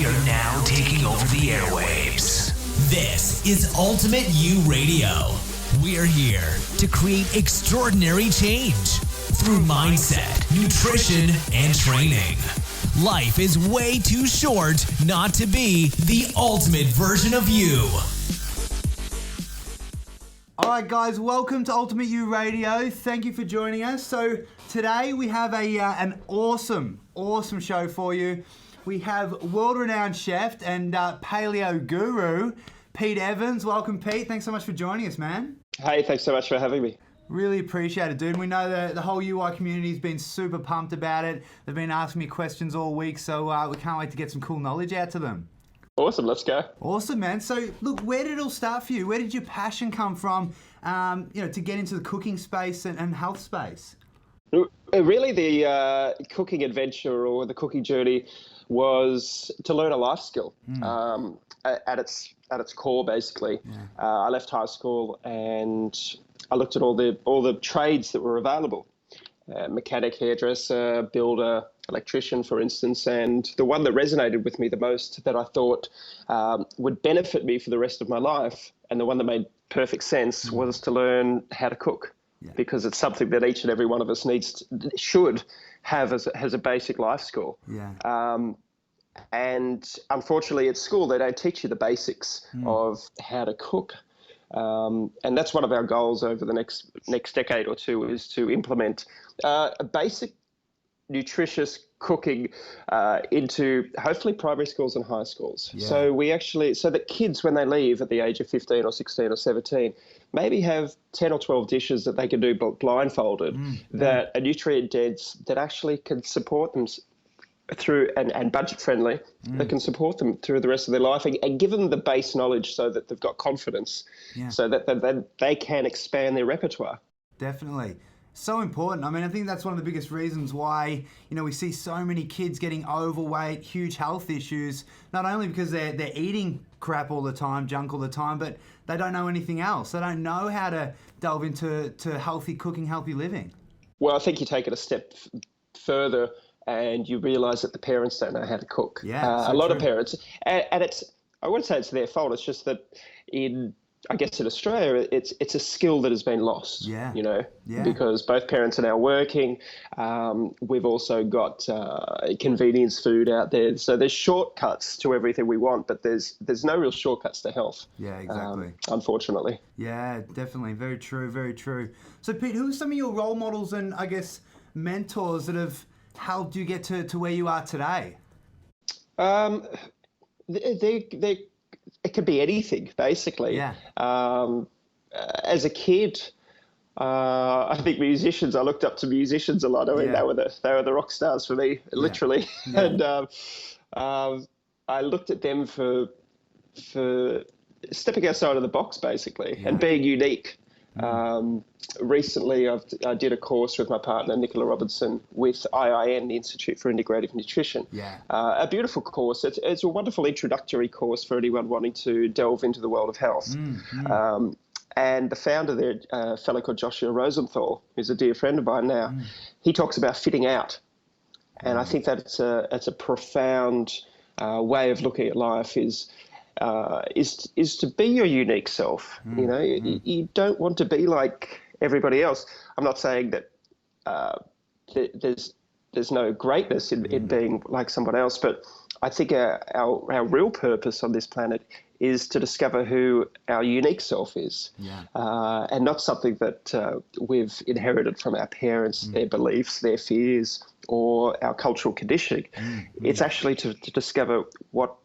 We are now taking over the airwaves. This is Ultimate You Radio. We're here to create extraordinary change through mindset, nutrition, and training. Life is way too short not to be the ultimate version of you. All right, guys, welcome to Ultimate You Radio. Thank you for joining us. So today we have an awesome show for you. We have world-renowned chef and paleo guru, Pete Evans. Welcome, Pete. Thanks so much for joining us, man. Hey, thanks so much for having me. Really appreciate it, dude. We know that the whole UI community's been super pumped about it. They've been asking me questions all week, so we can't wait to get some cool knowledge out to them. Awesome, let's go. Awesome, man. So, look, where did it all start for you? Where did your passion come from, to get into the cooking space and health space? Really, the cooking adventure or the cooking journey was to learn a life skill at its core, basically. Yeah. I left high school and I looked at all the trades that were available. Mechanic, hairdresser, builder, electrician, for instance, and the one that resonated with me the most that I thought would benefit me for the rest of my life, and the one that made perfect sense was to learn how to cook. Yeah. Because it's something that each and every one of us should have as a basic life skill. Yeah. And unfortunately at school they don't teach you the basics of how to cook. And that's one of our goals over the next decade or two, is to implement a basic nutritious cooking into hopefully primary schools and high schools. Yeah. So that kids, when they leave at the age of 15 or 16 or 17, maybe have 10 or 12 dishes that they can do blindfolded, that are nutrient dense, that actually can support them through and budget friendly, that can support them through the rest of their life, and give them the base knowledge so that they've got confidence, so that they can expand their repertoire. Definitely. So important. I mean, I think that's one of the biggest reasons why, we see so many kids getting overweight, huge health issues, not only because they're eating crap all the time, junk all the time, but they don't know anything else. They don't know how to delve into healthy cooking, healthy living. Well, I think you take it a step further and you realise that the parents don't know how to cook. Yeah, a lot of parents, and I wouldn't say it's their fault. It's just that in Australia, it's a skill that has been lost. Because both parents are now working. We've also got convenience food out there, so there's shortcuts to everything we want, but there's no real shortcuts to health. Yeah, exactly. Unfortunately. Yeah, definitely. Very true. Very true. So, Pete, who are some of your role models and mentors that have helped you get to where you are today? It could be anything, basically. Yeah. As a kid, I think I looked up to musicians a lot. I mean, they were the rock stars for me, literally. Yeah. And I looked at them for stepping outside of the box, basically, and being unique. Recently, I did a course with my partner, Nicola Robinson, with IIN, the Institute for Integrative Nutrition. Yeah. A beautiful course. It's a wonderful introductory course for anyone wanting to delve into the world of health. And the founder there, a fellow called Joshua Rosenthal, who's a dear friend of mine now, he talks about fitting out. And I think that it's a profound way of looking at life, is to be your unique self. You don't want to be like everybody else. I'm not saying that there's no greatness in being like someone else, but I think our real purpose on this planet is to discover who our unique self is, and not something that we've inherited from our parents, their beliefs, their fears, or our cultural conditioning. It's actually to discover what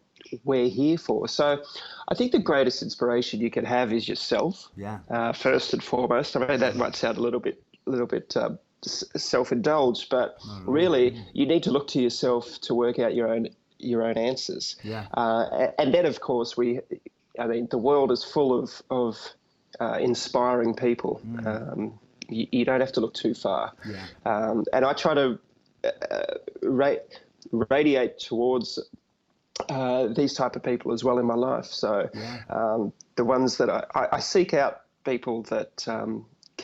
we're here for. So I think the greatest inspiration you can have is yourself. First and foremost. I mean, that might sound a little bit self-indulged, but really you need to look to yourself to work out your own answers. And then, of course, the world is full of inspiring people. You don't have to look too far. And I try to radiate towards these type of people as well in my life. So the ones that I seek out people that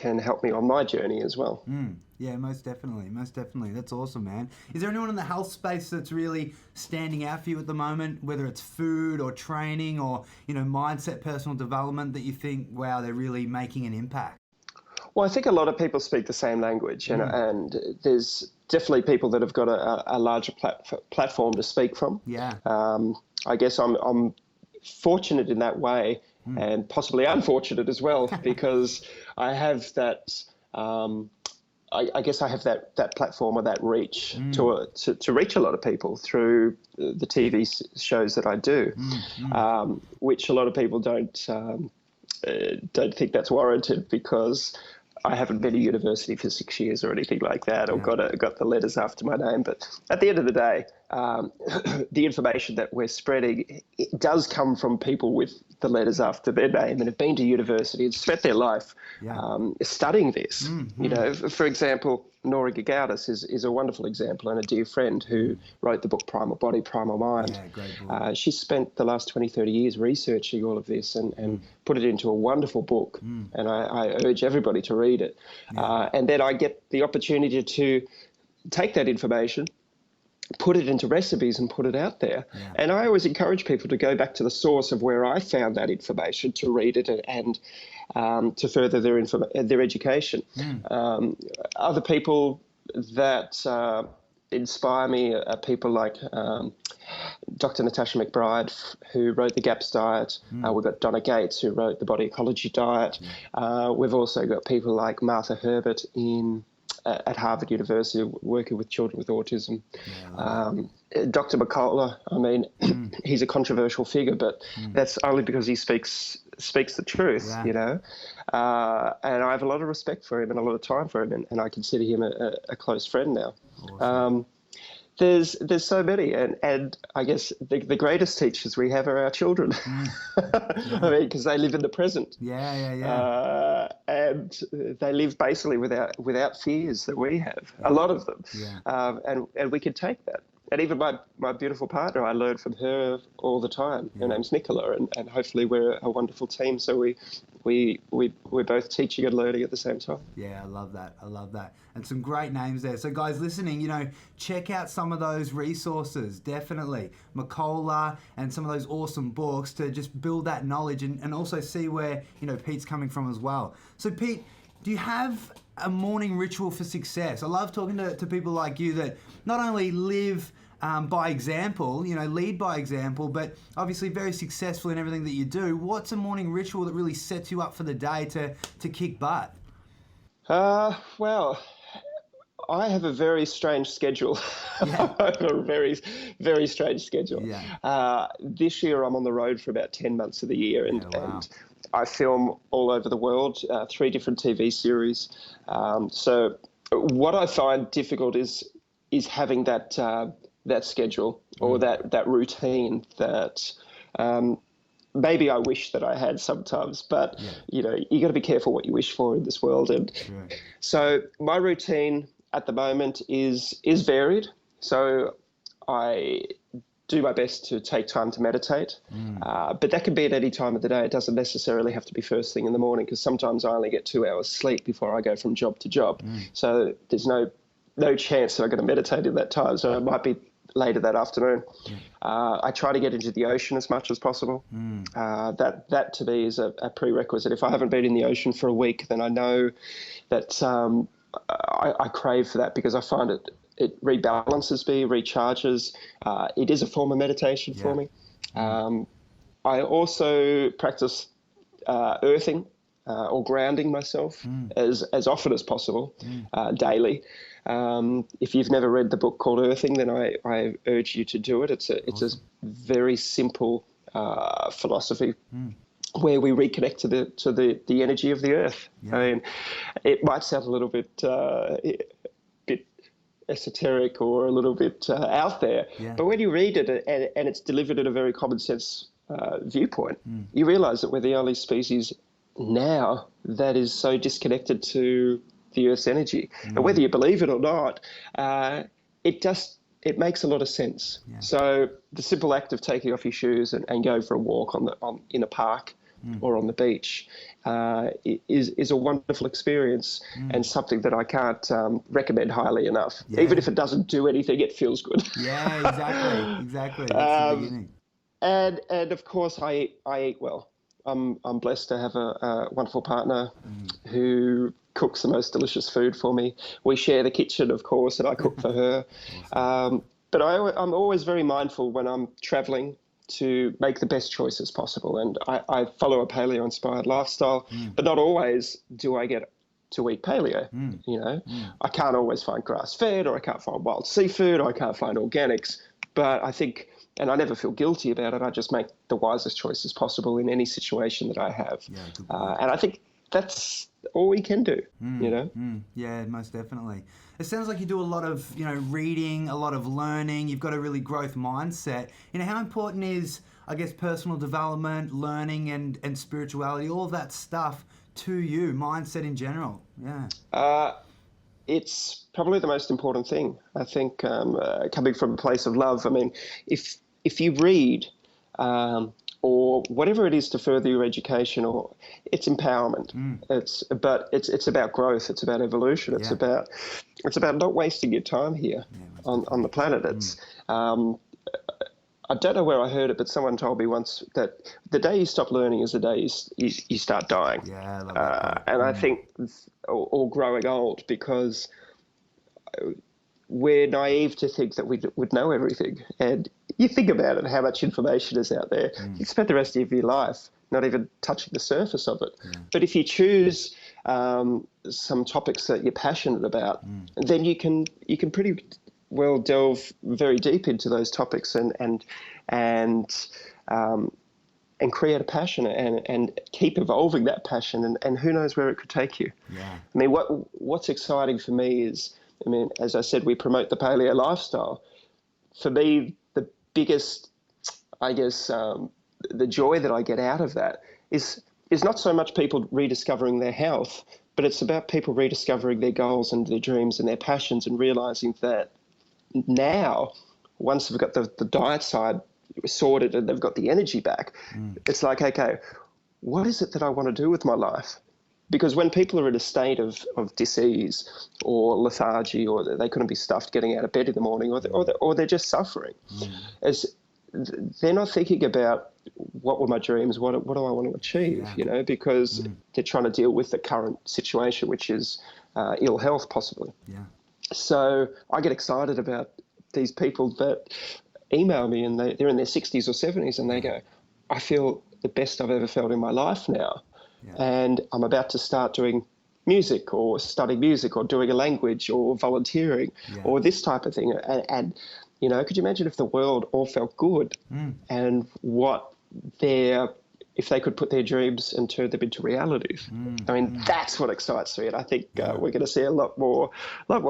can help me on my journey as well. Yeah, most definitely. Most definitely. That's awesome, man. Is there anyone in the health space that's really standing out for you at the moment, whether it's food or training or, mindset, personal development, that you think, wow, they're really making an impact? Well, I think a lot of people speak the same language, and there's definitely people that have got a larger platform to speak from. Yeah. I guess I'm fortunate in that way, and possibly unfortunate as well, because I have that. I guess I have that platform or that reach to reach a lot of people through the TV shows that I do, which a lot of people don't think that's warranted, because I haven't been to university for 6 years or anything like that, or got the letters after my name. But at the end of the day, the information that we're spreading, it does come from people with the letters after their name and have been to university and spent their life studying this. For example, Nora Gagaudis is a wonderful example, and a dear friend who wrote the book Primal Body, Primal Mind. Yeah, great book. She spent the last 20, 30 years researching all of this and put it into a wonderful book. And I urge everybody to read it. And then I get the opportunity to take that information, put it into recipes and put it out there. And I always encourage people to go back to the source of where I found that information, to read it and to further their education. Other people that inspire me are people like Dr. Natasha McBride, who wrote The GAPS Diet. We've got Donna Gates, who wrote The Body Ecology Diet. We've also got people like Martha Herbert at Harvard University, working with children with autism. Dr. McCullough, I mean, he's a controversial figure, but that's only because he speaks the truth, and I have a lot of respect for him and a lot of time for him, and I consider him a close friend now. Awesome. There's so many, and I guess the greatest teachers we have are our children. I mean, because they live in the present. And they live basically without fears that we have. A lot of them. And we can take that. And even my beautiful partner, I learn from her all the time. Her name's Nicola, and hopefully we're a wonderful team. So we're both teaching and learning at the same time. Yeah, I love that. And some great names there. So guys listening, check out some of those resources, definitely. McCullough and some of those awesome books to just build that knowledge and also see where, Pete's coming from as well. So Pete, do you have a morning ritual for success? I love talking to people like you that not only live by example, lead by example, but obviously very successful in everything that you do. What's a morning ritual that really sets you up for the day to kick butt? Well, I have a very strange schedule. I have a very, very strange schedule. This year I'm on the road for about 10 months of the year, and I film all over the world, 3 different TV series. So what I find difficult is having that schedule or that routine that maybe I wish that I had sometimes. But you got to be careful what you wish for in this world. And so my routine at the moment is varied. So I do my best to take time to meditate, but that can be at any time of the day. It doesn't necessarily have to be first thing in the morning, because sometimes I only get 2 hours sleep before I go from job to job. So there's no chance that I'm going to meditate in that time. So it might be later that afternoon. I try to get into the ocean as much as possible. That to me is a prerequisite. If I haven't been in the ocean for a week, then I know that I crave for that, because I find it rebalances me, recharges. It is a form of meditation for me. I also practice earthing or grounding myself as often as possible daily. If you've never read the book called Earthing, then I urge you to do it. It's a very simple philosophy where we reconnect to the energy of the earth. I mean, it might sound a little bit esoteric or a little bit out there, but when you read it and it's delivered in a very common sense viewpoint, you realize that we're the only species now that is so disconnected to the Earth's energy. And whether you believe it or not, it makes a lot of sense. So the simple act of taking off your shoes and going for a walk in a park or on the beach is a wonderful experience and something that I can't recommend highly enough. Yeah. Even if it doesn't do anything, it feels good. Yeah, exactly. That's the beginning. And of course, I eat well. I'm blessed to have a wonderful partner who cooks the most delicious food for me. We share the kitchen, of course, and I cook for her. Awesome. But I'm always very mindful when I'm traveling to make the best choices possible. And I follow a paleo-inspired lifestyle, but not always do I get to eat paleo. I can't always find grass-fed, or I can't find wild seafood, or I can't find organics. But I think, and I never feel guilty about it, I just make the wisest choices possible in any situation that I have. Yeah, and I think that's all we can do, Yeah, most definitely. It sounds like you do a lot of, reading, a lot of learning. You've got a really growth mindset. How important is, I guess, personal development, learning, and spirituality, all of that stuff to you, mindset in general? Yeah. It's probably the most important thing. I think coming from a place of love. I mean, if you read or whatever it is to further your education, or it's empowerment. It's about growth. It's about evolution. It's about not wasting your time here on the planet. It's I don't know where I heard it, but someone told me once that the day you stop learning is the day you start dying. Yeah, I love that. And I think, or growing old, because we're naive to think that we would know everything. And you think about it, how much information is out there. You spend the rest of your life not even touching the surface of it. But if you choose some topics that you're passionate about, then you can pretty well delve very deep into those topics and create a passion and keep evolving that passion, and who knows where it could take you. Yeah. I mean, what's exciting for me is, as I said, we promote the paleo lifestyle. For me, the biggest, I guess, the joy that I get out of that is not so much people rediscovering their health, but it's about people rediscovering their goals and their dreams and their passions, and realizing that now, once they've got the diet side sorted and they've got the energy back, it's like, okay, what is it that I want to do with my life? Because when people are in a state of disease or lethargy, or they couldn't be stuffed getting out of bed in the morning, or they're just suffering, they're not thinking about what were my dreams, what do I want to achieve, because they're trying to deal with the current situation, which is ill health possibly. Yeah. So I get excited about these people that email me, and they're in their 60s or 70s, and they go, I feel the best I've ever felt in my life now. Yeah. And I'm about to start doing music, or studying music, or doing a language, or volunteering, or this type of thing. And could you imagine if the world all felt good, and if they could put their dreams and turn them into realities? I mean, that's what excites me, and I think we're going to see a lot more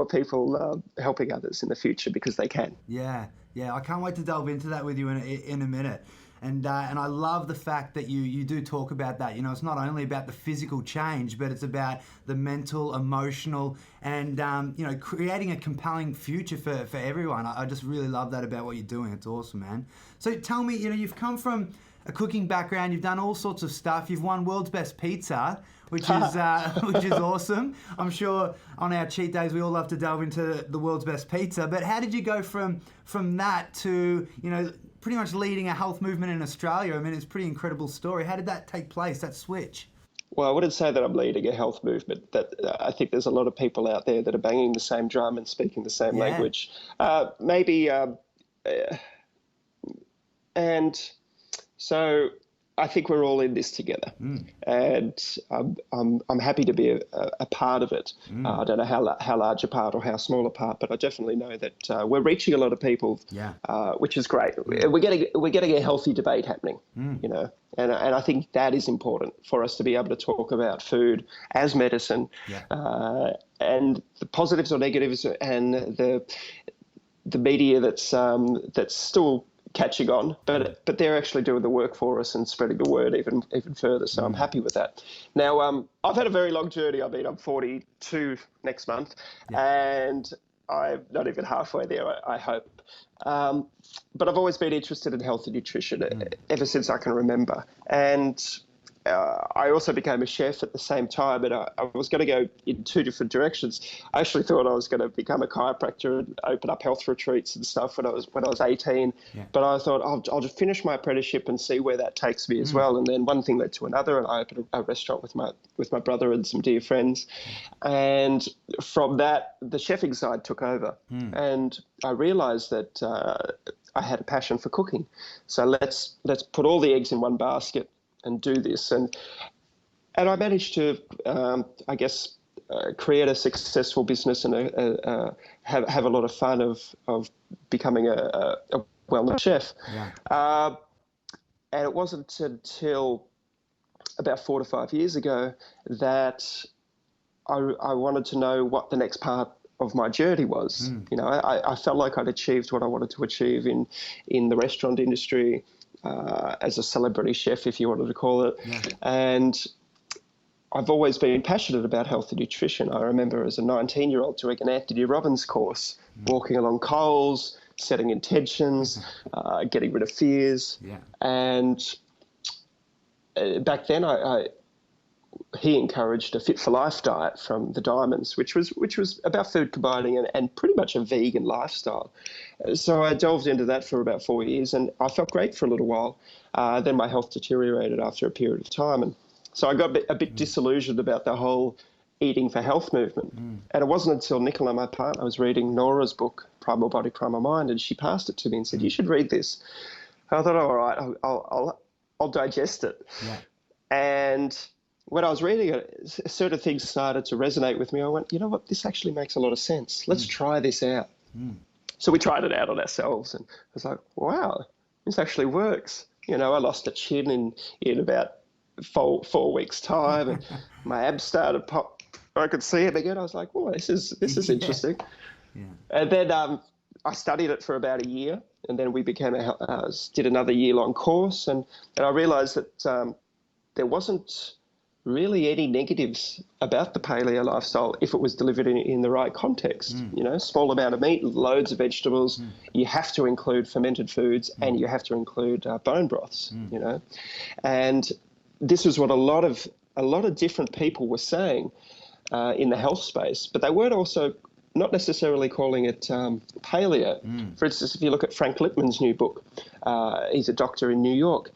people helping others in the future, because they can. Yeah, I can't wait to delve into that with you in a minute. And I love the fact that you do talk about that. It's not only about the physical change, but it's about the mental, emotional, and creating a compelling future for everyone. I just really love that about what you're doing. It's awesome, man. So tell me, you've come from a cooking background. You've done all sorts of stuff. You've won World's Best Pizza, which is awesome. I'm sure on our cheat days we all love to delve into the World's Best Pizza. But how did you go from that to pretty much leading a health movement in Australia? I mean, it's a pretty incredible story. How did that take place, that switch? Well, I wouldn't say that I'm leading a health movement. That I think there's a lot of people out there that are banging the same drum and speaking the same language. And so I think we're all in this together, and I'm happy to be a part of it. I don't know how large a part or how small a part, but I definitely know that we're reaching a lot of people, which is great. We're getting a healthy debate happening, and I think that is important for us to be able to talk about food as medicine, and the positives or negatives, and the media that's still catching on, but they're actually doing the work for us and spreading the word even further. So I'm happy with that. Now, I've had a very long journey. I mean, I'm 42 next month, and I'm not even halfway there, I hope. But I've always been interested in health and nutrition ever since I can remember. And I also became a chef at the same time, and I was going to go in two different directions. I actually thought I was going to become a chiropractor and open up health retreats and stuff when I was 18. Yeah. But I thought I'll just finish my apprenticeship and see where that takes me as well. And then one thing led to another, and I opened a restaurant with my brother and some dear friends. And from that, the chefing side took over, and I realised that I had a passion for cooking. So let's put all the eggs in one basket and do this. And I managed to, I guess, create a successful business and have a lot of fun of becoming a well-known chef. Yeah. And it wasn't until about 4 to 5 years ago that I wanted to know what the next part of my journey was. You know, I felt like I'd achieved what I wanted to achieve in the restaurant industry, as a celebrity chef, if you wanted to call it. Yeah. And I've always been passionate about health and nutrition. I remember as a 19-year-old doing an Anthony Robbins course, walking along Coles, setting intentions, getting rid of fears. Yeah. And back then he encouraged a Fit for Life diet from the Diamonds, which was about food combining and pretty much a vegan lifestyle. So I delved into that for about 4 years, and I felt great for a little while. Then my health deteriorated after a period of time, and so I got a bit disillusioned about the whole eating for health movement. And it wasn't until Nicola, my partner, was reading Nora's book, Primal Body, Primal Mind, and she passed it to me and said, "You should read this." And I thought, all right, I'll digest it. Yeah. And when I was reading it, certain things started to resonate with me. I went, you know what, this actually makes a lot of sense. Let's try this out. So we tried it out on ourselves, and I was like, wow, this actually works. You know, I lost a chin in about four weeks' time, and my abs started pop. I could see it again. I was like, oh, this is interesting. Yeah. And then I studied it for about a year, and then we did another year-long course, and I realised that there wasn't really any negatives about the paleo lifestyle if it was delivered in the right context. You know, small amount of meat, loads of vegetables. You have to include fermented foods, and you have to include bone broths. You know, and this was what a lot of different people were saying in the health space, but they weren't also not necessarily calling it paleo. For instance, if you look at Frank Lipman's new book, he's a doctor in New York.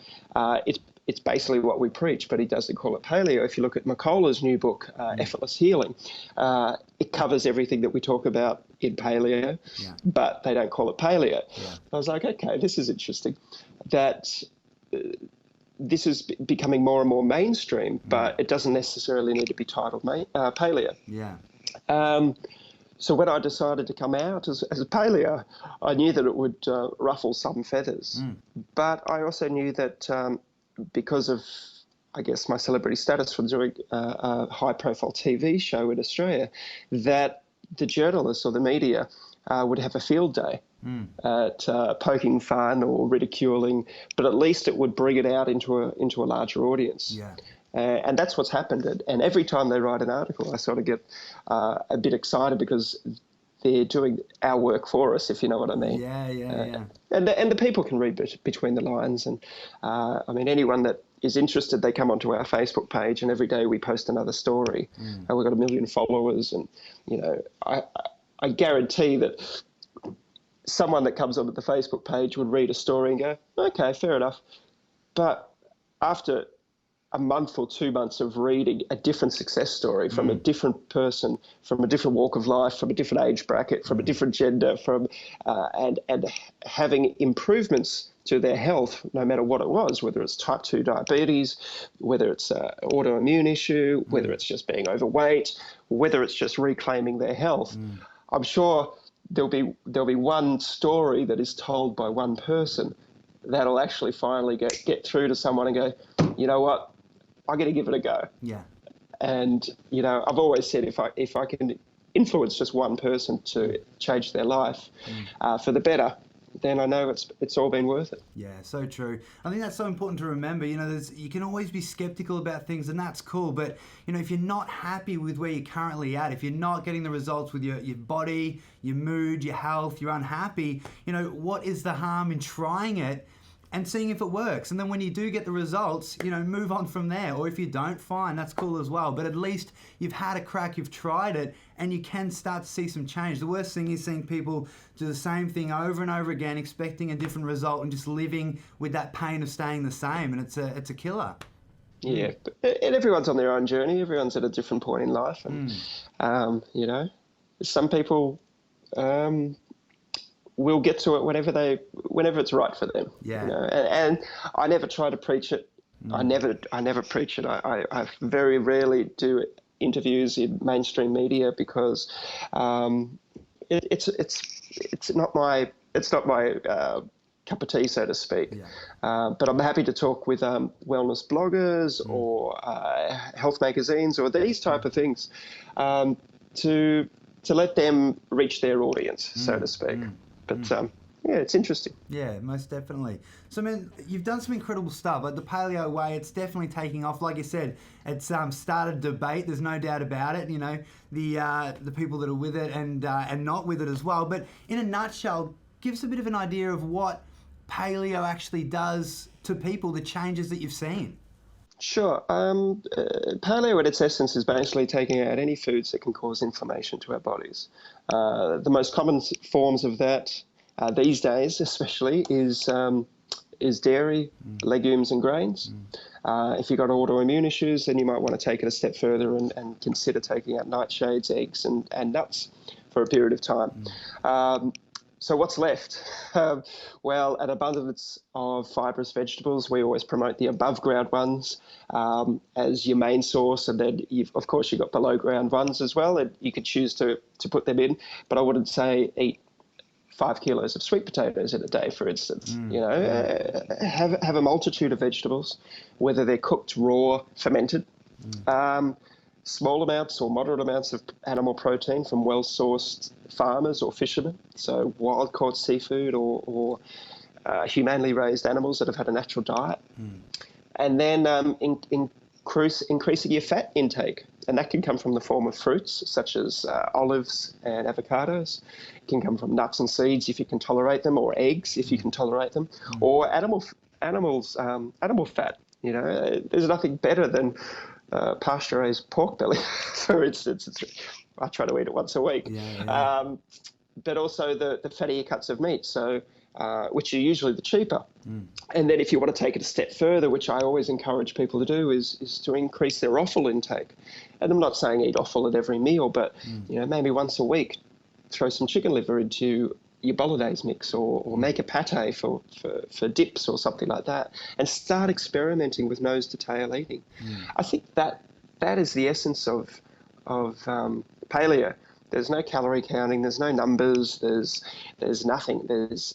It's basically what we preach, but he doesn't call it paleo. If you look at Mercola's new book, Effortless Healing, it covers everything that we talk about in paleo, but they don't call it paleo. I was like, okay, this is interesting. That this is becoming more and more mainstream, but it doesn't necessarily need to be titled paleo. Yeah. So when I decided to come out as a paleo, I knew that it would ruffle some feathers. But I also knew that because of, I guess, my celebrity status from doing a high-profile TV show in Australia, that the journalists or the media would have a field day at poking fun or ridiculing, but at least it would bring it out into a larger audience. Yeah. And that's what's happened. And every time they write an article, I sort of get a bit excited because they're doing our work for us, if you know what I mean. Yeah. And the people can read between the lines. And I mean, anyone that is interested, they come onto our Facebook page, and every day we post another story. And we've got 1 million followers. And, you know, I guarantee that someone that comes onto the Facebook page would read a story and go, okay, fair enough. But after a month or 2 months of reading a different success story from a different person, from a different walk of life, from a different age bracket, from a different gender, and having improvements to their health, no matter what it was, whether it's type 2 diabetes, whether it's an autoimmune issue, whether it's just being overweight, whether it's just reclaiming their health. I'm sure there'll be one story that is told by one person that'll actually finally get through to someone and go, you know what, I'm going to give it a go. Yeah. And, you know, I've always said if I can influence just one person to change their life for the better, then I know it's all been worth it. Yeah, so true. I think that's so important to remember. You know, you can always be skeptical about things, and that's cool. But, you know, if you're not happy with where you're currently at, if you're not getting the results with your body, your mood, your health, you're unhappy, you know, what is the harm in trying it and seeing if it works. And then when you do get the results, you know, move on from there. Or if you don't, fine, that's cool as well. But at least you've had a crack, you've tried it, and you can start to see some change. The worst thing is seeing people do the same thing over and over again, expecting a different result and just living with that pain of staying the same. And it's a killer. Yeah, and everyone's on their own journey. Everyone's at a different point in life. And, you know, some people will get to it whenever it's right for them. Yeah. You know? And I never try to preach it. I never preach it. I very rarely do interviews in mainstream media because it's not my cup of tea, so to speak. Yeah. But I'm happy to talk with wellness bloggers or health magazines or these type of things to let them reach their audience, so to speak. But yeah, it's interesting. Yeah, most definitely. So, I mean, you've done some incredible stuff. Like the Paleo way, it's definitely taking off. Like you said, it's started debate. There's no doubt about it. You know, the people that are with it and not with it as well. But in a nutshell, give us a bit of an idea of what Paleo actually does to people, the changes that you've seen. Sure. Paleo at its essence is basically taking out any foods that can cause inflammation to our bodies. The most common forms of that these days especially is dairy, legumes and grains. If you've got autoimmune issues, then you might want to take it a step further and consider taking out nightshades, eggs and nuts for a period of time. So what's left? Well, an abundance of fibrous vegetables. We always promote the above ground ones as your main source, and then of course you've got below ground ones as well, and you could choose to put them in. But I wouldn't say eat 5 kilos of sweet potatoes in a day, for instance. You know, have a multitude of vegetables, whether they're cooked, raw, fermented. Small amounts or moderate amounts of animal protein from well-sourced farmers or fishermen, so wild-caught seafood or humanely raised animals that have had a natural diet. And then increasing your fat intake, and that can come from the form of fruits such as olives and avocados. It can come from nuts and seeds if you can tolerate them, or eggs if you can tolerate them, or animal fat. You know, there's nothing better than pasture-raised pork belly, for instance. I try to eat it once a week. But also the fattier cuts of meat, so which are usually the cheaper. And then if you want to take it a step further, which I always encourage people to do, is to increase their offal intake. And I'm not saying eat offal at every meal, but you know, maybe once a week, throw some chicken liver into your bolognese mix or make a pate for dips or something like that, and start experimenting with nose to tail eating. I think that is the essence of paleo. There's no calorie counting, there's no numbers, there's nothing. There's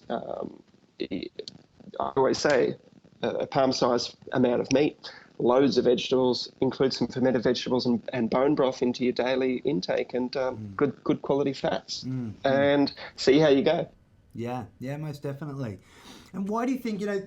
I always say a palm-sized amount of meat, loads of vegetables, include some fermented vegetables and bone broth into your daily intake, and good quality fats, and see how you go. Yeah, most definitely. And why do you think, you know,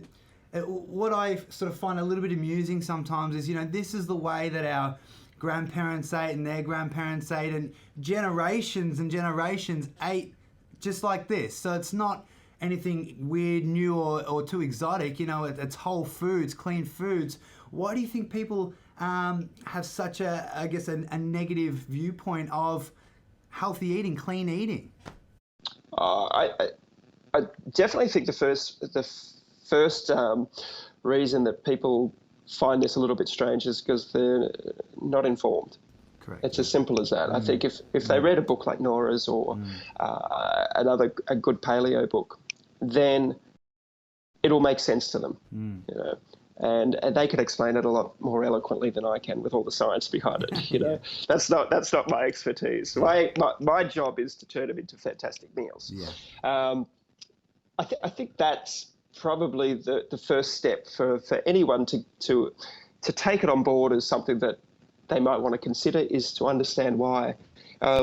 what I sort of find a little bit amusing sometimes is, you know, this is the way that our grandparents ate and their grandparents ate, and generations and generations ate just like this. So it's not anything weird, new, or too exotic. You know, it's whole foods, clean foods. Why do you think people have such a negative viewpoint of healthy eating, clean eating? I definitely think the first reason that people find this a little bit strange is because they're not informed. Correct. It's as simple as that. I think if they read a book like Nora's or a good paleo book, then it'll make sense to them. You know. And they could explain it a lot more eloquently than I can with all the science behind it. You know, that's not my expertise. My job is to turn them into fantastic meals. I think that's probably the first step for anyone to take it on board as something that they might want to consider, is to understand why.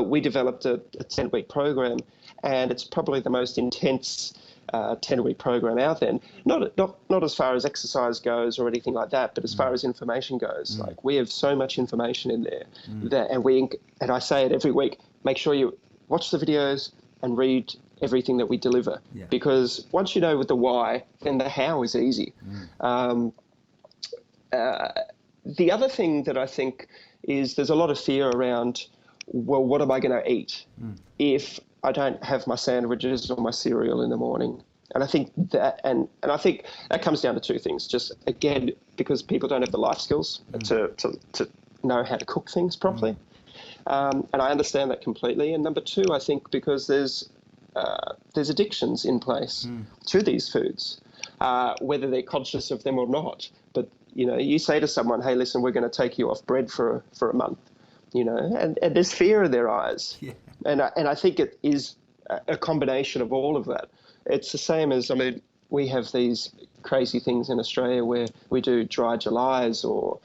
We developed a 10-week program, and it's probably the most intense 10-week program out there. Not as far as exercise goes or anything like that, but as far as information goes. Like, we have so much information in there and I say it every week, make sure you watch the videos and read everything that we deliver. Yeah. Because once you know with the why, then the how is easy. The other thing that I think is there's a lot of fear around, well, what am I going to eat if I don't have my sandwiches or my cereal in the morning? And I think that, and I think that comes down to two things. Just again, because people don't have the life skills to know how to cook things properly, and I understand that completely. And number two, I think because there's addictions in place to these foods, whether they're conscious of them or not. But you say to someone, "Hey, listen, we're going to take you off bread for a month," and there's fear in their eyes, and I think it is a combination of all of that. It's the same as, we have these crazy things in Australia where we do dry Julys or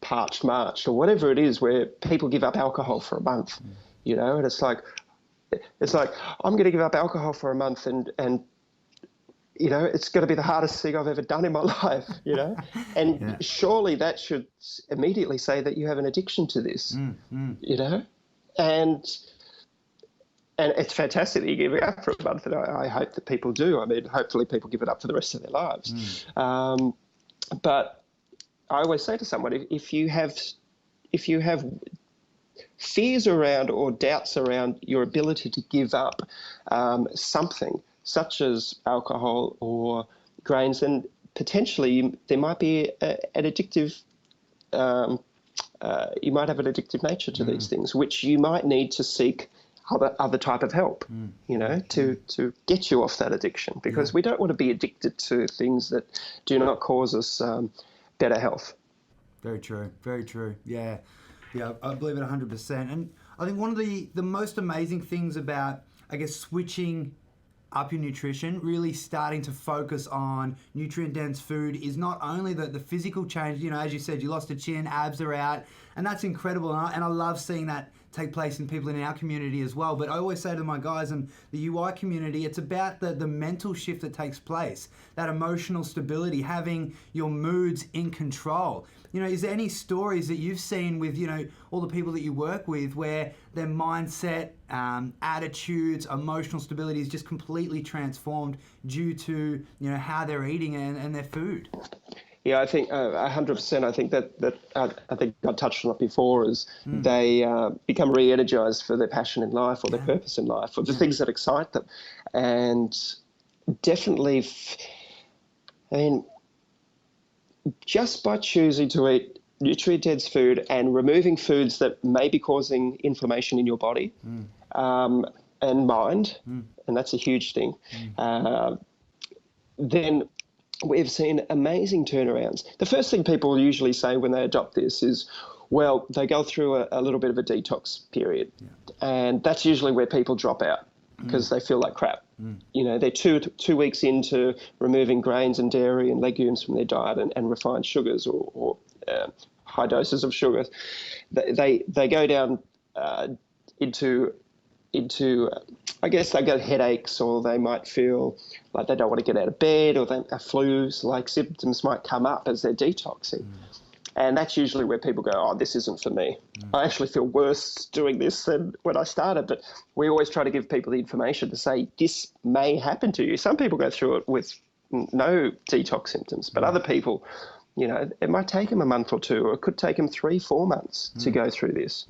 parched March or whatever it is, where people give up alcohol for a month, and it's like, I'm going to give up alcohol for a month and it's going to be the hardest thing I've ever done in my life, and surely that should immediately say that you have an addiction to this, and it's fantastic that you give it up for a month, and I hope that people do. Hopefully people give it up for the rest of their lives. But I always say to someone, if you have fears around or doubts around your ability to give up something such as alcohol or grains, then potentially there might be an addictive. You might have an addictive nature to these things, which you might need to seek other type of help, to get you off that addiction, because we don't want to be addicted to things that do not cause us better health. Very true. Very true. Yeah, I believe it 100%. And I think one of the most amazing things about, I guess, switching up your nutrition, really starting to focus on nutrient-dense food, is not only the physical change. As you said, you lost a chin, abs are out, and that's incredible. And I love seeing that take place in people in our community as well. But I always say to my guys in the UI community, it's about the mental shift that takes place, that emotional stability, having your moods in control. Is there any stories that you've seen with, all the people that you work with where their mindset, attitudes, emotional stability is just completely transformed due to, how they're eating and their food? Yeah, I think 100%. I think that I think I touched on it before. Is they become re-energized for their passion in life or their purpose in life or the things that excite them, and definitely, just by choosing to eat nutrient-dense food and removing foods that may be causing inflammation in your body and mind, and that's a huge thing. Then we've seen amazing turnarounds. The first thing people usually say when they adopt this is, well, they go through a little bit of a detox period. And that's usually where people drop out because they feel like crap. They're two weeks into removing grains and dairy and legumes from their diet and refined sugars or high doses of sugar. They go down into I guess they get headaches, or they might feel like they don't want to get out of bed, or flu-like symptoms might come up as they're detoxing. And that's usually where people go, oh, this isn't for me. I actually feel worse doing this than when I started. But we always try to give people the information to say this may happen to you. Some people go through it with no detox symptoms, but other people, it might take them a month or two, or it could take them 3-4 months to go through this.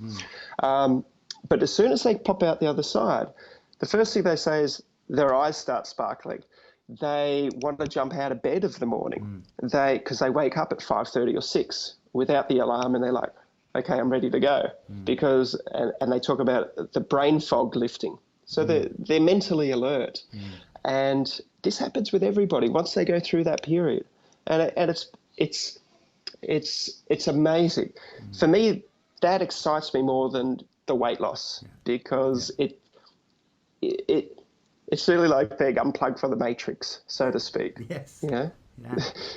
But as soon as they pop out the other side, the first thing they say is their eyes start sparkling. They want to jump out of bed of the morning because they wake up at 5:30 or 6 without the alarm, and they're like, okay, I'm ready to go. Because and they talk about the brain fog lifting. So they're mentally alert. And this happens with everybody once they go through that period. And it's amazing. For me, that excites me more than the weight loss, because it's really like being unplugged from the matrix, so to speak. Yes.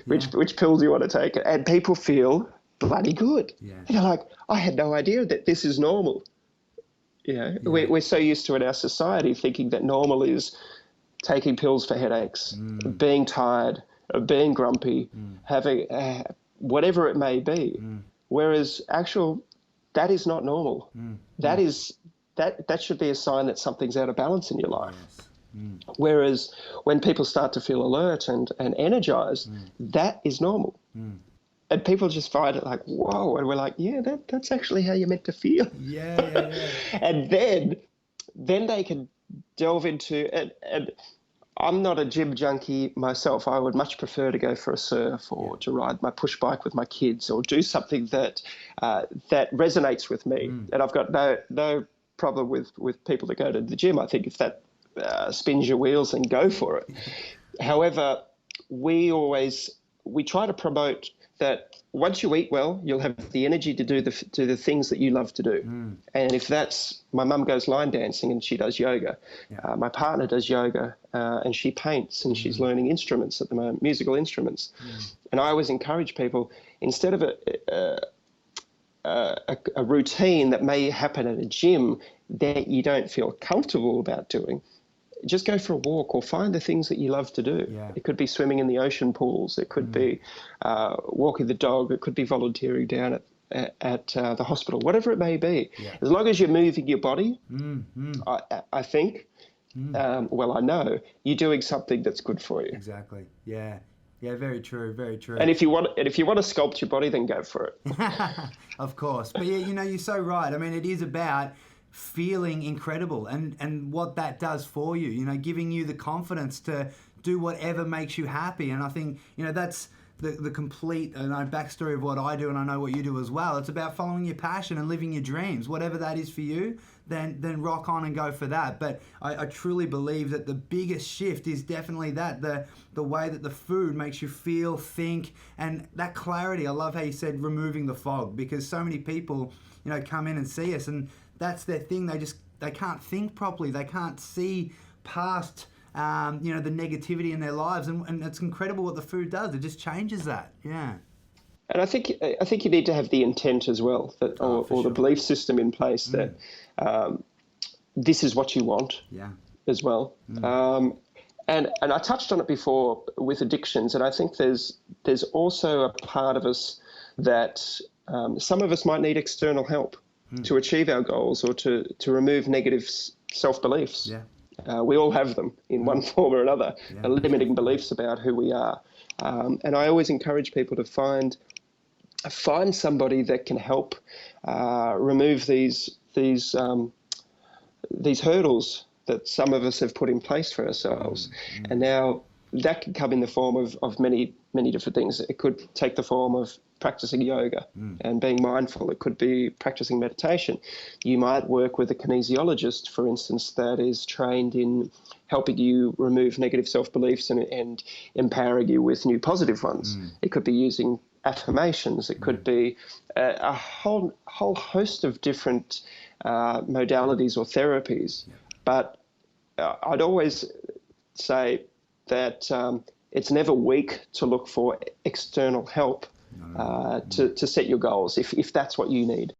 Which pills you want to take, and people feel bloody good. And they're like, I had no idea that this is normal. We're so used to in our society thinking that normal is taking pills for headaches, being tired, being grumpy, having whatever it may be. Whereas that is not normal. That is that should be a sign that something's out of balance in your life. Yes. Whereas when people start to feel alert and energized, that is normal. And people just find it like, whoa, and we're like, yeah, that's actually how you're meant to feel. Yeah. And then they can delve into it. And I'm not a gym junkie myself. I would much prefer to go for a surf or to ride my push bike with my kids or do something that resonates with me. And I've got no problem with people that go to the gym. I think if that spins your wheels, then go for it. However, we try to promote that once you eat well, you'll have the energy to do the things that you love to do. And if that's, my mum goes line dancing and she does yoga. My partner does yoga and she paints and she's learning instruments at the moment, musical instruments. And I always encourage people, instead of a routine that may happen at a gym that you don't feel comfortable about doing, just go for a walk or find the things that you love to do. Yeah. It could be swimming in the ocean pools. It could be walking the dog. It could be volunteering down at the hospital, whatever it may be. Yeah. As long as you're moving your body, I think, I know, you're doing something that's good for you. Exactly. Yeah. Yeah, very true, very true. And if you want to sculpt your body, then go for it. Of course. But yeah, you're so right. I mean, it is about feeling incredible and what that does for you, giving you the confidence to do whatever makes you happy. And I think, that's the complete backstory of what I do, and I know what you do as well. It's about following your passion and living your dreams. Whatever that is for you, then rock on and go for that. But I truly believe that the biggest shift is definitely that, the way that the food makes you feel, think, and that clarity. I love how you said removing the fog, because so many people, come in and see us and that's their thing. They can't think properly. They can't see past, the negativity in their lives. And it's incredible what the food does. It just changes that. Yeah. And I think you need to have the intent as well, or the belief system in place that this is what you want. Yeah. As well. And I touched on it before with addictions, and I think there's also a part of us that some of us might need external help to achieve our goals or to remove negative self-beliefs. Yeah. We all have them in one form or another, limiting beliefs about who we are. And I always encourage people to find somebody that can help remove these hurdles that some of us have put in place for ourselves. And now that can come in the form of many, many different things. It could take the form of practicing yoga and being mindful. It could be practicing meditation. You might work with a kinesiologist, for instance, that is trained in helping you remove negative self-beliefs and empowering you with new positive ones. It could be using affirmations. It could be a whole host of different modalities or therapies. But I'd always say that it's never weak to look for external help to set your goals if that's what you need.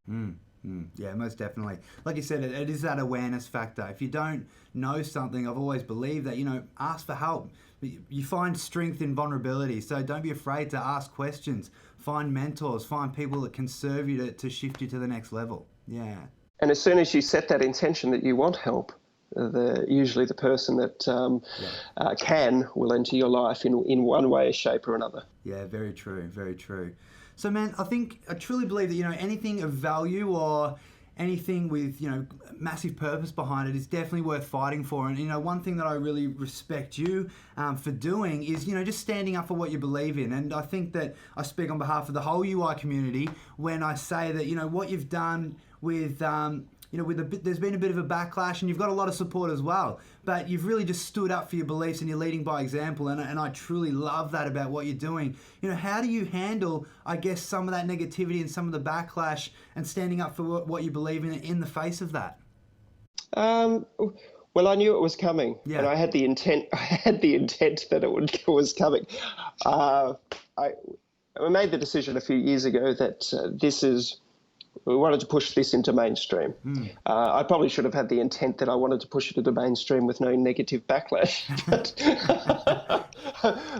Yeah, most definitely. Like you said, it is that awareness factor. If you don't know something, I've always believed that, ask for help. You find strength in vulnerability, so don't be afraid to ask questions. Find mentors, find people that can serve you to shift you to the next level. Yeah. And as soon as you set that intention that you want help, usually the person that will enter your life in one way, shape or another. Yeah, very true, very true. So, man, I truly believe that, anything of value or anything with, massive purpose behind it is definitely worth fighting for. And, one thing that I really respect you for doing is, just standing up for what you believe in. And I think that I speak on behalf of the whole UI community when I say that, what you've done with... there's been a bit of a backlash and you've got a lot of support as well, but you've really just stood up for your beliefs and you're leading by example, and I truly love that about what you're doing. How do you handle, I guess, some of that negativity and some of the backlash and standing up for what you believe in the face of that? Well, I knew it was coming, and I had the intent. That it was coming. I made the decision a few years ago that we wanted to push this into mainstream. I probably should have had the intent that I wanted to push it into mainstream with no negative backlash,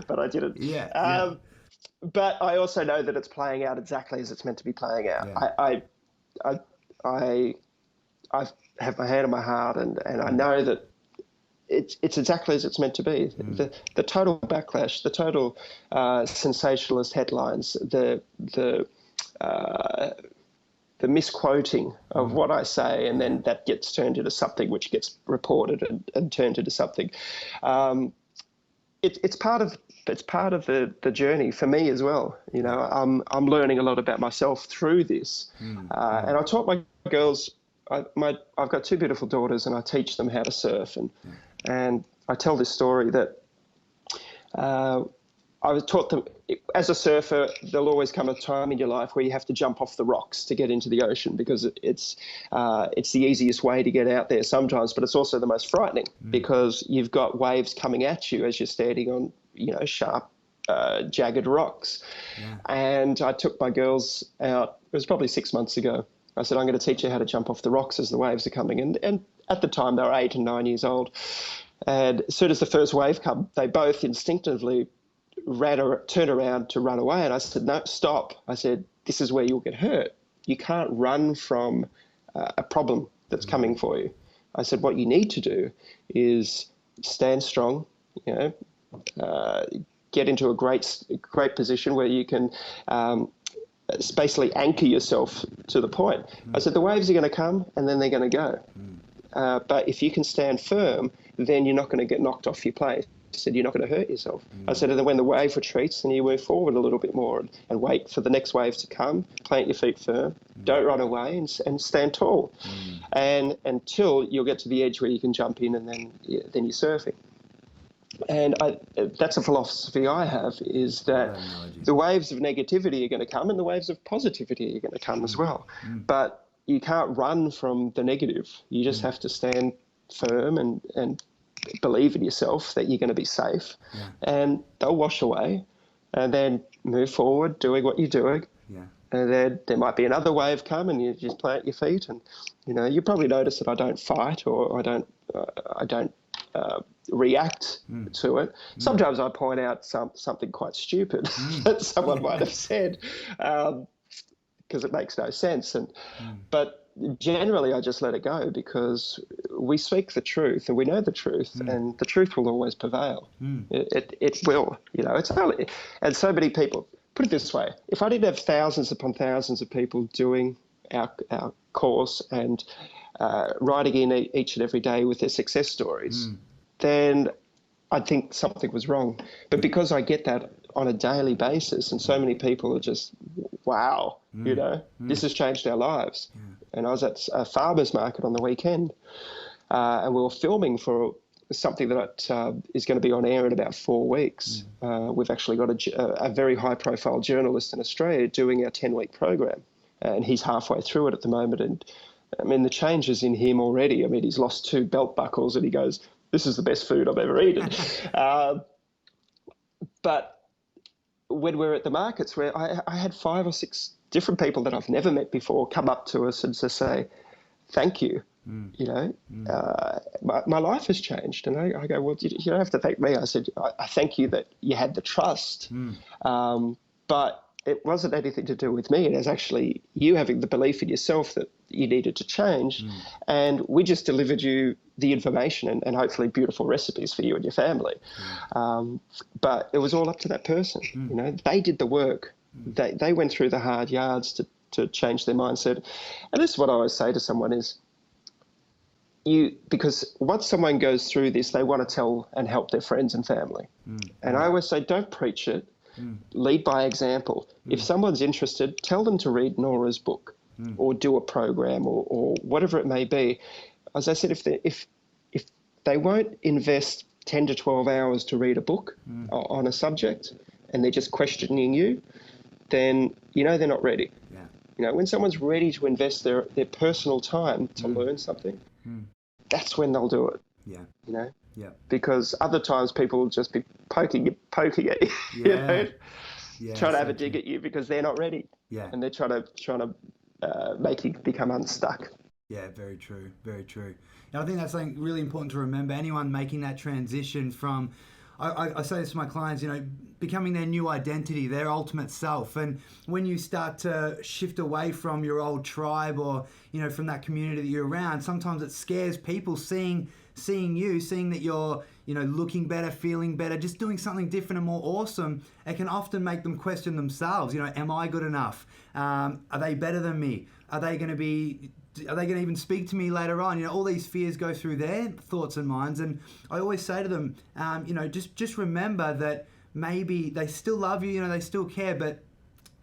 but I didn't. But I also know that it's playing out exactly as it's meant to be playing out. Yeah. I I have my hand on my heart, and I know that it's exactly as it's meant to be. The total backlash, the total sensationalist headlines, the misquoting of what I say, and then that gets turned into something which gets reported and turned into something. It's part of the journey for me as well. You know, I'm learning a lot about myself through this, and I taught my girls. I've got two beautiful daughters, and I teach them how to surf, and I tell this story that I was taught them, as a surfer, there'll always come a time in your life where you have to jump off the rocks to get into the ocean, because it's the easiest way to get out there sometimes, but it's also the most frightening because you've got waves coming at you as you're standing on, you know, sharp, jagged rocks. And I took my girls out, it was probably 6 months ago. I said, I'm going to teach you how to jump off the rocks as the waves are coming. And at the time, they were 8 and 9 years old. And as soon as the first wave come, they both instinctively turned around to run away. And I said, no, stop. I said, this is where you'll get hurt. You can't run from a problem that's coming for you. I said, what you need to do is stand strong, you know, get into a great position where you can basically anchor yourself to the point. I said, the waves are going to come and then they're going to go. But if you can stand firm, then you're not going to get knocked off your place. I said, you're not going to hurt yourself. I said, and then when the wave retreats, then you move forward a little bit more and wait for the next wave to come, plant your feet firm, don't run away, and stand tall. And until you'll get to the edge where you can jump in, and then you're surfing. And that's a philosophy I have, is that the waves of negativity are going to come and the waves of positivity are going to come as well. But you can't run from the negative. You just have to stand firm and believe in yourself that you're going to be safe, and they'll wash away, and then move forward doing what you're doing. And then there might be another wave come and you just plant your feet, and, you know, you probably notice that I don't fight, or I don't react to it. Sometimes I point out something quite stupid that someone might have said, because it makes no sense. But generally I just let it go, because we speak the truth and we know the truth, and the truth will always prevail. It will, you know. It's only, and so many people, put it this way, if I didn't have thousands upon thousands of people doing our course and writing in each and every day with their success stories, then I'd think something was wrong. But because I get that on a daily basis, and so many people are just, wow, you know, this has changed our lives. And I was at a farmer's market on the weekend, and we were filming for something that is going to be on air in about 4 weeks. We've actually got a very high-profile journalist in Australia doing our 10-week program, and he's halfway through it at the moment. And I mean, the changes in him already. I mean, he's lost 2 belt buckles, and he goes, "This is the best food I've ever eaten." But when we're at the markets, where I had 5 or 6 different people that I've never met before come up to us and just say, "Thank you." You know, my life has changed. And I go, well, you don't have to thank me. I said, I thank you that you had the trust. But it wasn't anything to do with me. It was actually you having the belief in yourself that you needed to change. And we just delivered you the information and hopefully beautiful recipes for you and your family. But it was all up to that person. You know, they did the work. They went through the hard yards to change their mindset. And this is what I always say to someone is, because once someone goes through this, they want to tell and help their friends and family. And I always say, don't preach it. Lead by example. If someone's interested, tell them to read Nora's book or do a program or whatever it may be. As I said, if they won't invest 10 to 12 hours to read a book on a subject and they're just questioning you, then you know they're not ready. You know, when someone's ready to invest their personal time to learn something, that's when they'll do it. You know? Because other times people will just be poking at you, you know, trying to have a dig at you because they're not ready. And they're trying to make you become unstuck. Yeah, very true, very true. And I think that's something really important to remember. Anyone making that transition from, I say this to my clients, becoming their new identity, their ultimate self. And when you start to shift away from your old tribe or, from that community that you're around, sometimes it scares people seeing that you're, looking better, feeling better, just doing something different and more awesome. It can often make them question themselves. Am I good enough? Are they better than me? Are they going to even speak to me later on? All these fears go through their thoughts and minds. And I always say to them, just remember that maybe they still love you, they still care, but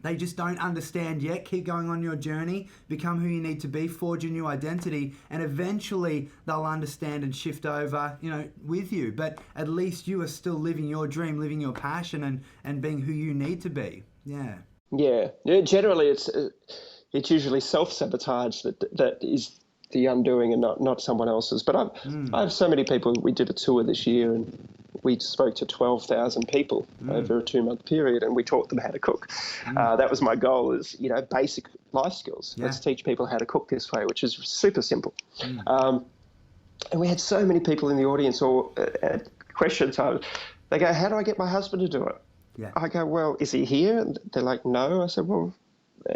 they just don't understand yet. Keep going on your journey, become who you need to be, forge a new identity, and eventually they'll understand and shift over, with you. But at least you are still living your dream, living your passion, and being who you need to be. Yeah. Yeah. Generally, it's usually self-sabotage that is the undoing and not someone else's. But I have so many people. We did a tour this year and we spoke to 12,000 people over a 2-month period, and we taught them how to cook. That was my goal, is, basic life skills. Yeah. Let's teach people how to cook this way, which is super simple. And we had so many people in the audience or questions. They go, how do I get my husband to do it? Yeah. I go, well, is he here? And they're like, no. I said, well,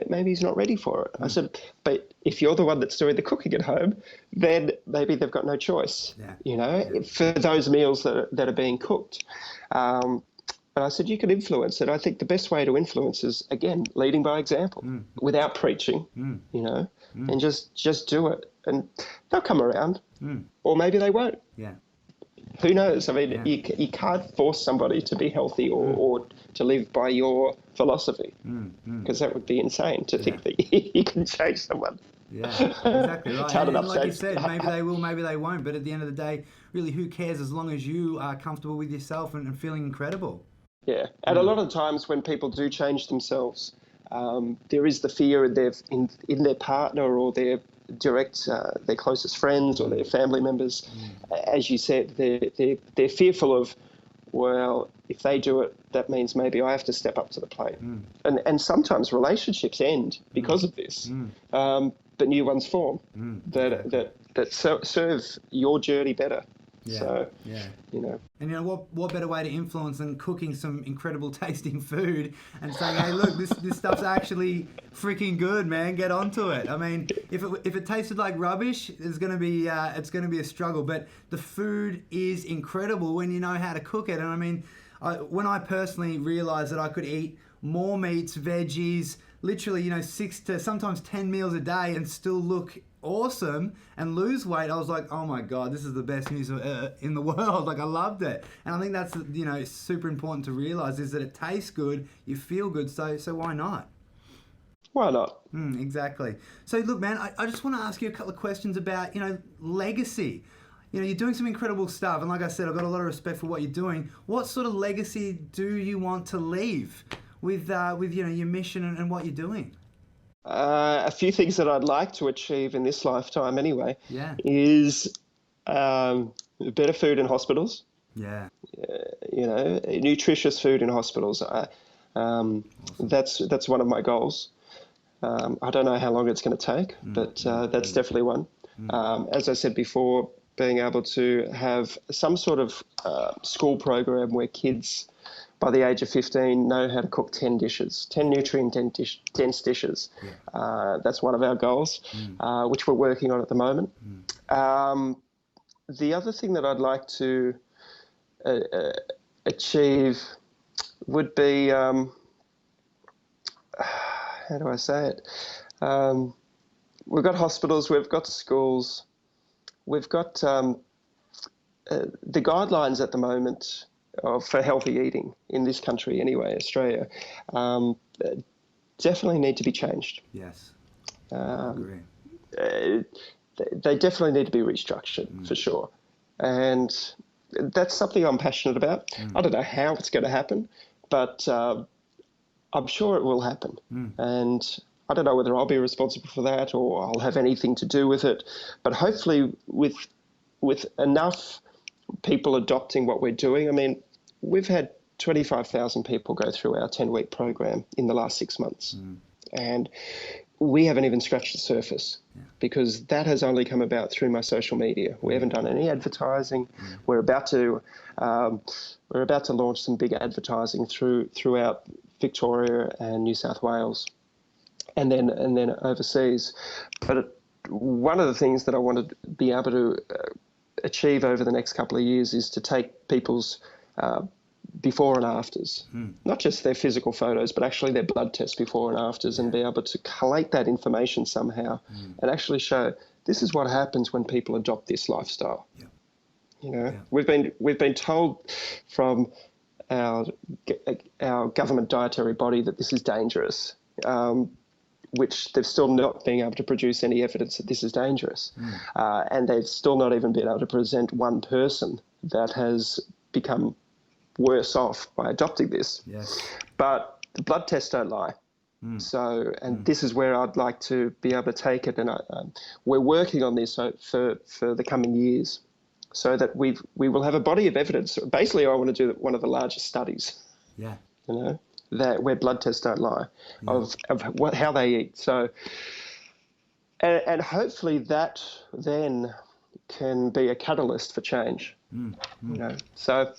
maybe he's not ready for it. I said, but if you're the one that's doing the cooking at home, then maybe they've got no choice, for those meals that are being cooked. But I said, you can influence it. I think the best way to influence is, again, leading by example, without preaching, and just do it. And they'll come around, or maybe they won't. Yeah. Who knows? I mean, you can't force somebody to be healthy or to live by your philosophy, because that would be insane to think that you can change someone. Yeah, exactly right. And like you said, hard. maybe they will, maybe they won't. But at the end of the day, really, who cares as long as you are comfortable with yourself and feeling incredible? Yeah, and a lot of times when people do change themselves, there is the fear in their partner or their closest friends or their family members. As you said, they're fearful of, well, if they do it, that means maybe I have to step up to the plate. And sometimes relationships end because of this, but new ones form that serve your journey better. Yeah. So, And what better way to influence than cooking some incredible tasting food and saying, hey, look, this stuff's actually freaking good, man. Get onto it. I mean, if it tasted like rubbish, it's gonna be a struggle. But the food is incredible when you know how to cook it. And I mean, when I personally realized that I could eat more meats, veggies, literally, 6 to sometimes 10 meals a day and still look awesome and lose weight, I was like, oh my God, this is the best news in the world. Like, I loved it. And I think that's, super important to realize, is that it tastes good, you feel good, so why not? Why not? Exactly. So look, man, I just want to ask you a couple of questions about, legacy. You're doing some incredible stuff, and like I said, I've got a lot of respect for what you're doing. What sort of legacy do you want to leave with your mission and what you're doing? A few things that I'd like to achieve in this lifetime anyway, is better food in hospitals. Yeah. Nutritious food in hospitals. Awesome. That's one of my goals. I don't know how long it's going to take, but that's definitely one. As I said before, being able to have some sort of school program where kids, by the age of 15, know how to cook 10 nutrient-dense dishes. Yeah. That's one of our goals, which we're working on at the moment. The other thing that I'd like to achieve would be, how do I say it? We've got hospitals, we've got schools, we've got the guidelines at the moment for healthy eating in this country anyway, Australia, definitely need to be changed. Yes, I agree. They definitely need to be restructured, for sure. And that's something I'm passionate about. I don't know how it's going to happen, but I'm sure it will happen. And I don't know whether I'll be responsible for that or I'll have anything to do with it. But hopefully with enough people adopting what we're doing, I mean, we've had 25,000 people go through our 10-week program in the last 6 months. And we haven't even scratched the surface, because that has only come about through my social media. We haven't done any advertising. We're about to launch some big advertising throughout Victoria and New South Wales, and then overseas. But one of the things that I want to be able to achieve over the next couple of years is to take people's before and afters, not just their physical photos, but actually their blood tests before and afters, and be able to collate that information somehow and actually show this is what happens when people adopt this lifestyle. We've been told from our government dietary body that this is dangerous, which they've still not been able to produce any evidence that this is dangerous. And they've still not even been able to present one person that has become worse off by adopting this. But the blood tests don't lie. So, and this is where I'd like to be able to take it. And we're working on this for the coming years, so that we will have a body of evidence. Basically, I want to do one of the largest studies. That where blood tests don't lie, of how they eat. So, and hopefully that then can be a catalyst for change. So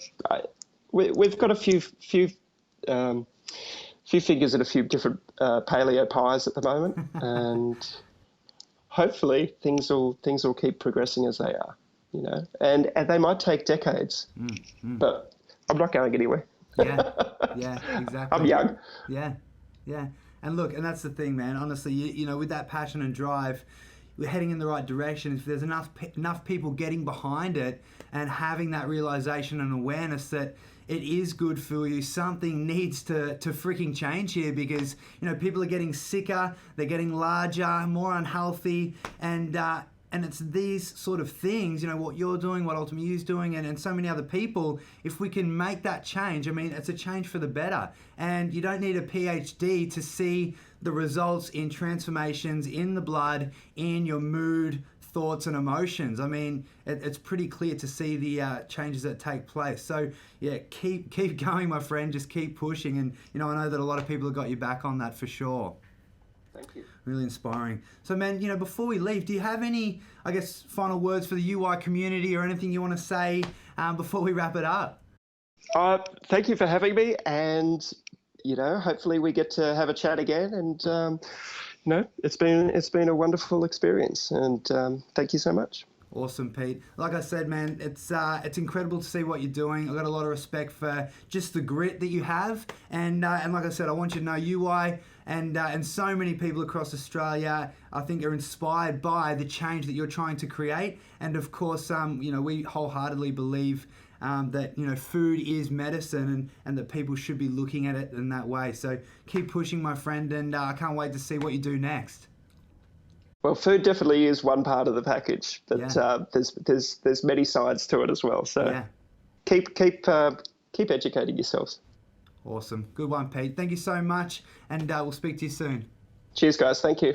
we've got a few fingers in a few different paleo pies at the moment, and hopefully things will keep progressing as they are. And they might take decades, but I'm not going anywhere. Exactly. I'm young. And look, and that's the thing, man. Honestly, you know, with that passion and drive, we're heading in the right direction. If there's enough people getting behind it and having that realization and awareness that it is good for you, something needs to freaking change here, because, you know, people are getting sicker, they're getting larger, more unhealthy, and it's these sort of things, you know, what you're doing, what Ultimate You's doing, and so many other people. If we can make that change, I mean, it's a change for the better. And you don't need a PhD to see the results in transformations in the blood, in your mood, thoughts and emotions. I mean, it's pretty clear to see the changes that take place. So yeah, keep going, my friend. Just keep pushing. And, you know, I know that a lot of people have got your back on that for sure. Thank you. Really inspiring. So, man, you know, before we leave, do you have any, I guess, final words for the UI community, or anything you want to say before we wrap it up? Thank you for having me, and, you know, hopefully we get to have a chat again. And you know, it's been a wonderful experience, and thank you so much. Awesome, Pete. Like I said, man, it's incredible to see what you're doing. I've got a lot of respect for just the grit that you have, and like I said, I want you to know UI and so many people across Australia, I think, are inspired by the change that you're trying to create. And of course, you know, we wholeheartedly believe that, you know, food is medicine, and that people should be looking at it in that way. So keep pushing, my friend, and I can't wait to see what you do next. Well, food definitely is one part of the package, but there's many sides to it as well. So keep educating yourselves. Awesome. Good one, Pete. Thank you so much, and we'll speak to you soon. Cheers, guys. Thank you.